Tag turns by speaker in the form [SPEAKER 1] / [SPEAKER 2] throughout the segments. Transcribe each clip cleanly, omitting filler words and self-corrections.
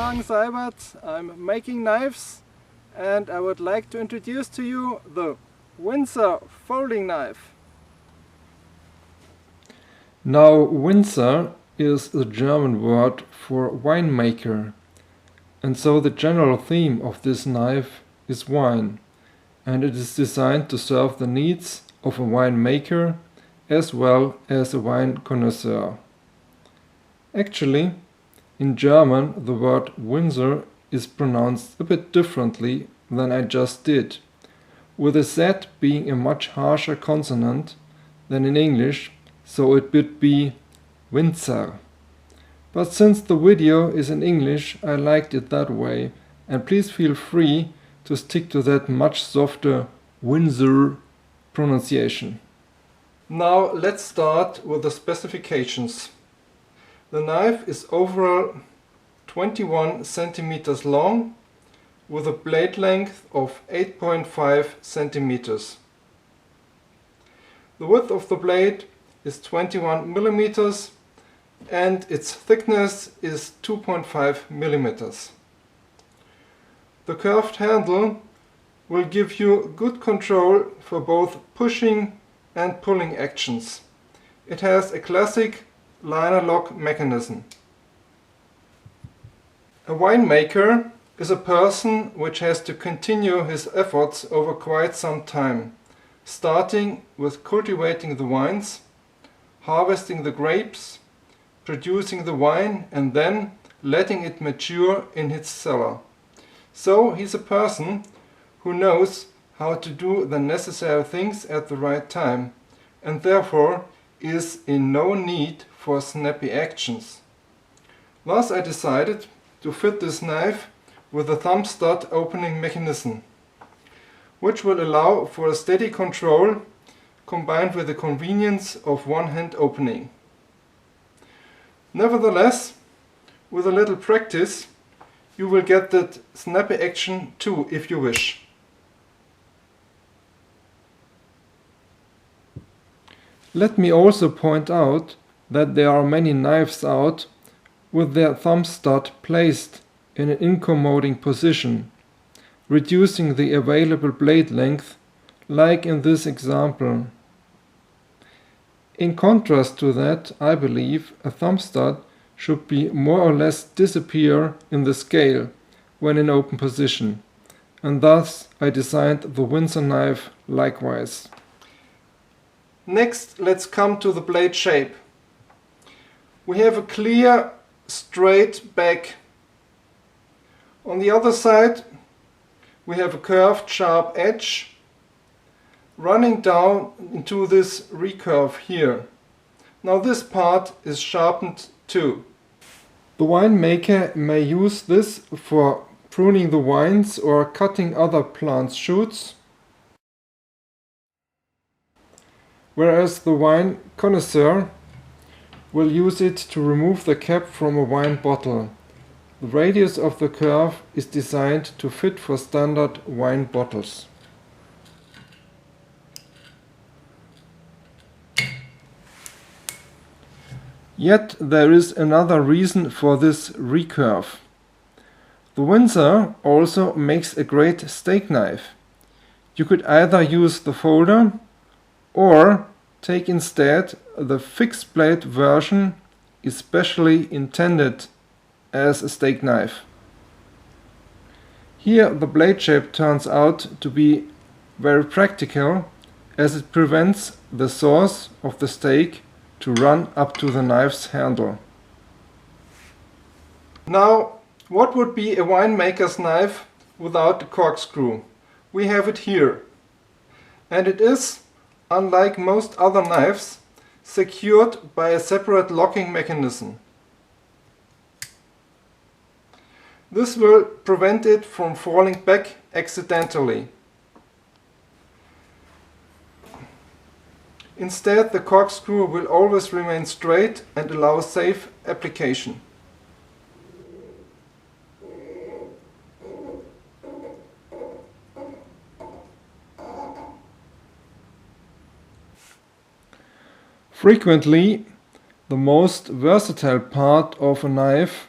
[SPEAKER 1] Hagen Seibert. I'm making knives and I would like to introduce to you the Winzer folding knife.
[SPEAKER 2] Now, Winzer is the German word for winemaker, and so the general theme of this knife is wine, and it is designed to serve the needs of a winemaker as well as a wine connoisseur. Actually, in German the word Winzer is pronounced a bit differently than I just did, with a Z being a much harsher consonant than in English, so it would be Winzer. But since the video is in English, I liked it that way, and please feel free to stick to that much softer Winzer pronunciation. Now let's start with the specifications. The knife is overall 21 centimeters long with a blade length of 8.5 centimeters. The width of the blade is 21 millimeters and its thickness is 2.5 millimeters. The curved handle will give you good control for both pushing and pulling actions. It has a classic liner lock mechanism. A winemaker is a person which has to continue his efforts over quite some time, starting with cultivating the wines, harvesting the grapes, producing the wine and then letting it mature in his cellar. So he's a person who knows how to do the necessary things at the right time and therefore is in no need for snappy actions. Thus I decided to fit this knife with a thumb stud opening mechanism, which will allow for a steady control combined with the convenience of one-hand opening. Nevertheless, with a little practice, you will get that snappy action too if you wish. Let me also point out that there are many knives out with their thumb stud placed in an incommoding position, reducing the available blade length, like in this example. In contrast to that, I believe a thumb stud should be more or less disappear in the scale when in open position, and thus I designed the Winzer knife likewise. Next, let's come to the blade shape. We have a clear, straight back. On the other side, we have a curved, sharp edge running down into this recurve here. Now this part is sharpened too. The winemaker may use this for pruning the vines or cutting other plant shoots, whereas the wine connoisseur will use it to remove the cap from a wine bottle. The radius of the curve is designed to fit for standard wine bottles. Yet there is another reason for this recurve. The Winzer also makes a great steak knife. You could either use the folder or take instead the fixed blade version, especially intended as a steak knife. Here the blade shape turns out to be very practical, as it prevents the source of the steak to run up to the knife's handle. Now, what would be a winemaker's knife without the corkscrew? We have it here, and it is, unlike most other knives, secured by a separate locking mechanism. This will prevent it from falling back accidentally. Instead, the corkscrew will always remain straight and allow safe application. Frequently, the most versatile part of a knife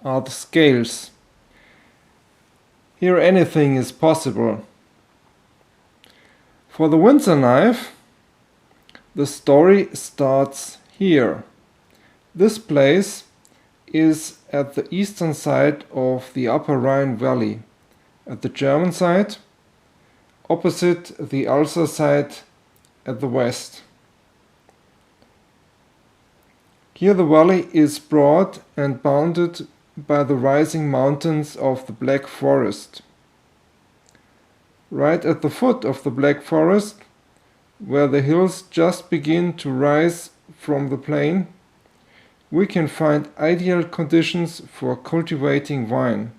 [SPEAKER 2] are the scales. Here anything is possible. For the Winzer knife, the story starts here. This place is at the eastern side of the Upper Rhine Valley, at the German side, opposite the Alsace side at the west. Here the valley is broad and bounded by the rising mountains of the Black Forest. Right at the foot of the Black Forest, where the hills just begin to rise from the plain, we can find ideal conditions for cultivating wine.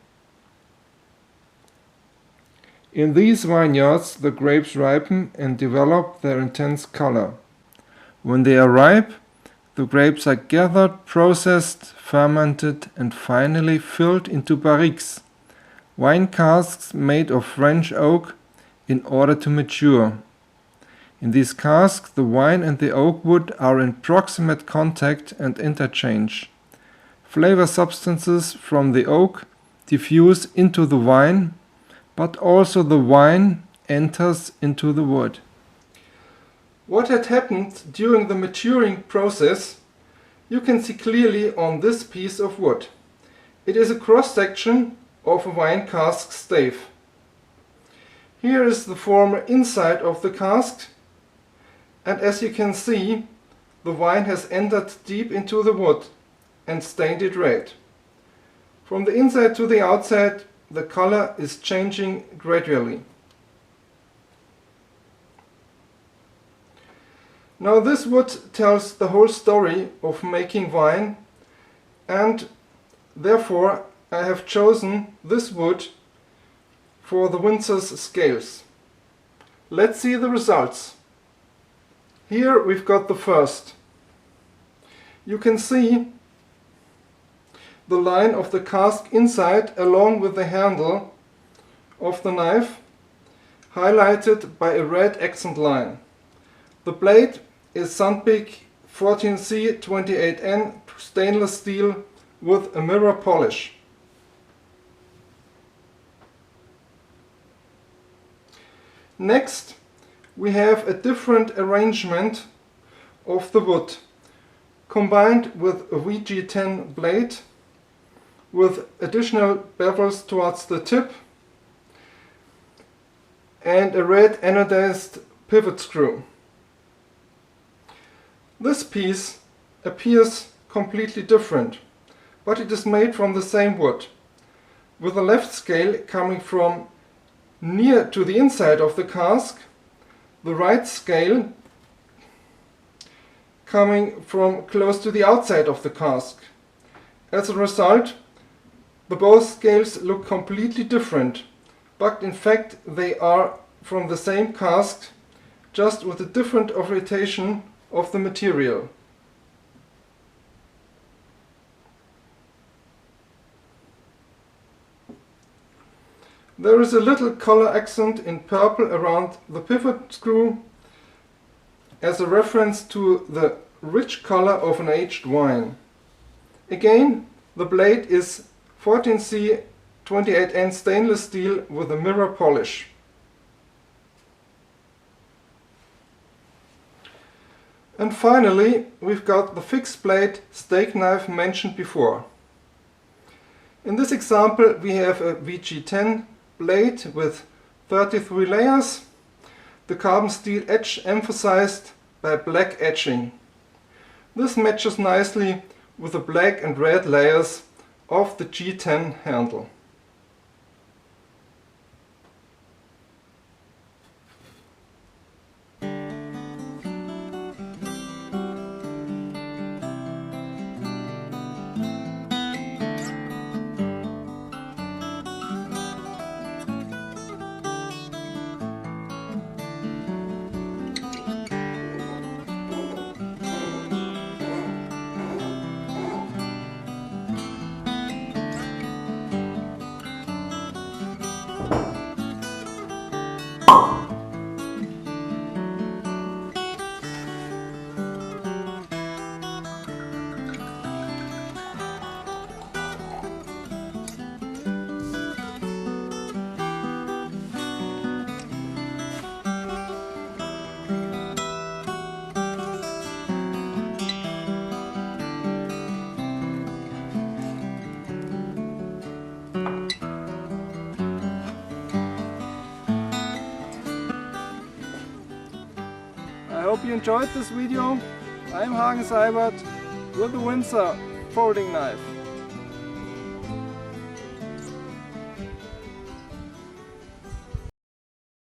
[SPEAKER 2] In these vineyards, the grapes ripen and develop their intense color. When they are ripe, the grapes are gathered, processed, fermented, and finally filled into barriques, wine casks made of French oak, in order to mature. In these casks, the wine and the oak wood are in proximate contact and interchange. Flavor substances from the oak diffuse into the wine, but also the wine enters into the wood. What had happened during the maturing process, you can see clearly on this piece of wood. It is a cross-section of a wine cask stave. Here is the former inside of the cask, and as you can see, the wine has entered deep into the wood and stained it red. From the inside to the outside, the color is changing gradually. Now this wood tells the whole story of making wine, and therefore I have chosen this wood for the Winzer's scales. Let's see the results. Here we've got the first. You can see the line of the cask inside along with the handle of the knife, highlighted by a red accent line. The blade is Sandvik 14C 28N stainless steel with a mirror polish. Next, we have a different arrangement of the wood, combined with a VG10 blade with additional bevels towards the tip and a red anodized pivot screw. This piece appears completely different, but it is made from the same wood, with the left scale coming from near to the inside of the cask, the right scale coming from close to the outside of the cask. As a result, the both scales look completely different, but in fact they are from the same cask, just with a different orientation of the material. There is a little color accent in purple around the pivot screw as a reference to the rich color of an aged wine. Again, the blade is 14C 28N stainless steel with a mirror polish. And finally, we've got the fixed blade steak knife mentioned before. In this example, we have a VG10 blade with 33 layers, the carbon steel edge emphasized by black edging. This matches nicely with the black and red layers of the G10 handle.
[SPEAKER 1] hope you enjoyed this video. I'm Seibert with the Winzer folding knife.